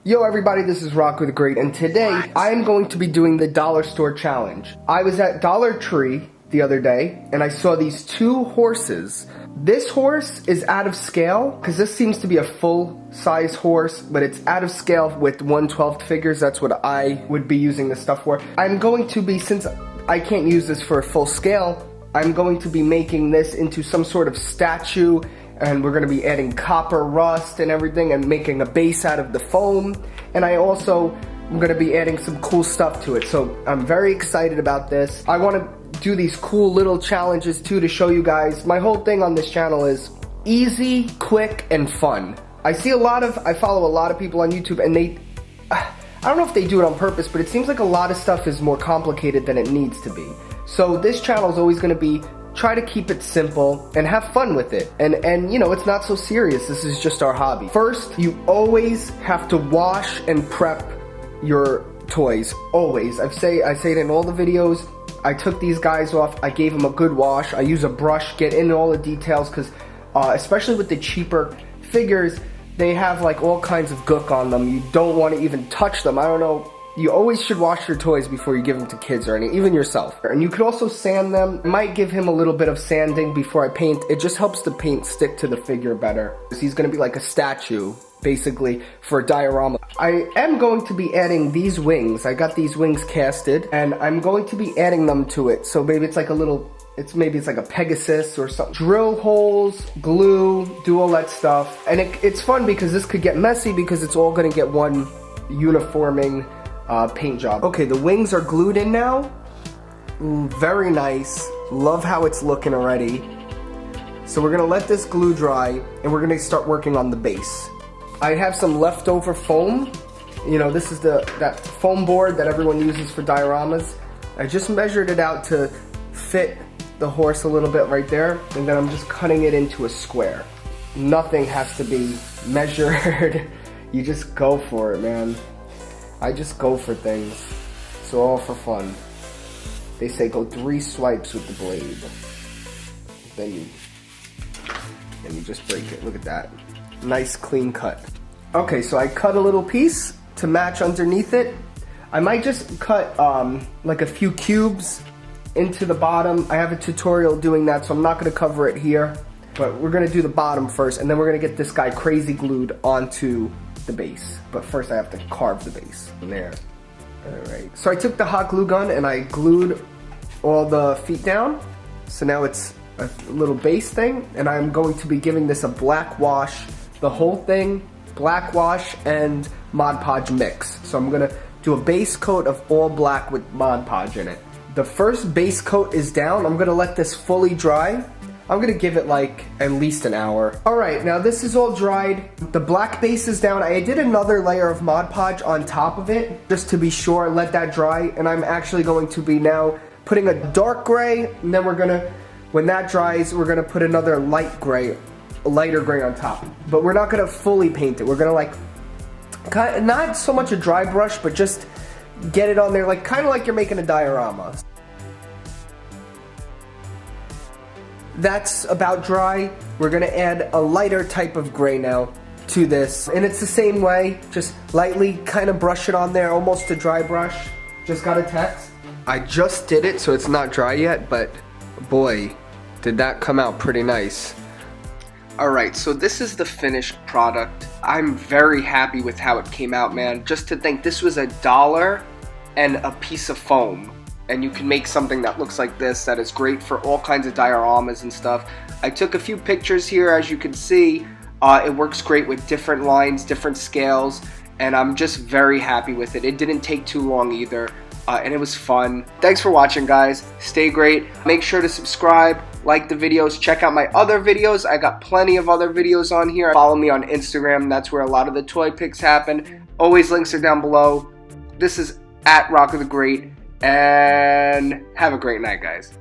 Yo everybody, this is ROCCO the Great, and today I am going to be doing the dollar store challenge. I was at Dollar Tree the other day, and I saw these two horses. This horse is out of scale, because this seems to be a full-size horse, but it's out of scale with 1/12 figures. That's what I would be using this stuff for. I'm going to be, since I can't use this for full scale, I'm going to be making this into some sort of statue, and we're going to be adding copper rust and everything and making a base out of the foam. And I also am going to be adding some cool stuff to it. So I'm very excited about this. I want to do these cool little challenges too to show you guys. My whole thing on this channel is easy, quick, and fun. I follow a lot of people on YouTube, and I don't know if they do it on purpose, but it seems like a lot of stuff is more complicated than it needs to be. So this channel is always going to be try to keep it simple and have fun with it. And you know, it's not so serious. This is just our hobby. First, you always have to wash and prep your toys. Always. I say it in all the videos. I took these guys off. I gave them a good wash. I use a brush, get into all the details, because especially with the cheaper figures, they have like all kinds of gook on them. You don't want to even touch them. I don't know. You always should wash your toys before you give them to kids or even yourself. And you could also sand them. I might give him a little bit of sanding before I paint. It just helps the paint stick to the figure better. He's going to be like a statue, basically, for a diorama. I am going to be adding these wings. I got these wings casted, and I'm going to be adding them to it. So maybe it's like a little, maybe it's like a Pegasus or something. Drill holes, glue, do all that stuff. And it's fun because this could get messy because it's all going to get one uniforming paint job. Okay, the wings are glued in now. Ooh, very nice. Love how it's looking already. So we're gonna let this glue dry, and we're gonna start working on the base. I have some leftover foam. You know, this is that foam board that everyone uses for dioramas. I just measured it out to fit the horse a little bit right there, and then I'm just cutting it into a square. Nothing has to be measured. You just go for it, man. I just go for things. So all for fun. They say go 3 swipes with the blade. Then you just break it. Look at that. Nice clean cut. Okay, so I cut a little piece to match underneath it. I might just cut like a few cubes into the bottom. I have a tutorial doing that, so I'm not gonna cover it here. But we're gonna do the bottom first, and then we're gonna get this guy crazy glued onto the base. But first I have to carve the base. There. Alright. So I took the hot glue gun and I glued all the feet down. So now it's a little base thing, and I'm going to be giving this a black wash. The whole thing, black wash and Mod Podge mix. So I'm gonna do a base coat of all black with Mod Podge in it. The first base coat is down. I'm gonna let this fully dry. I'm gonna give it like at least an hour. All right, now this is all dried. The black base is down. I did another layer of Mod Podge on top of it, just to be sure, let that dry. And I'm actually going to be now putting a dark gray, and then when that dries, we're gonna put another lighter gray on top. But we're not gonna fully paint it. We're gonna like, not so much a dry brush, but just get it on there, like kind of like you're making a diorama. That's about dry. We're gonna add a lighter type of gray now to this. And it's the same way, just lightly kind of brush it on there, almost a dry brush. Just got a text. I just did it, so it's not dry yet, but boy, did that come out pretty nice. Alright, so this is the finished product. I'm very happy with how it came out, man. Just to think, this was $1 and a piece of foam. And you can make something that looks like this that is great for all kinds of dioramas and stuff. I took a few pictures here, as you can see. It works great with different lines, different scales, and I'm just very happy with it. It didn't take too long either, and it was fun. Thanks for watching, guys. Stay great. Make sure to subscribe, like the videos, check out my other videos. I got plenty of other videos on here. Follow me on Instagram. That's where a lot of the toy pics happen. Always links are down below. This is @ROCCO the Great. And have a great night, guys.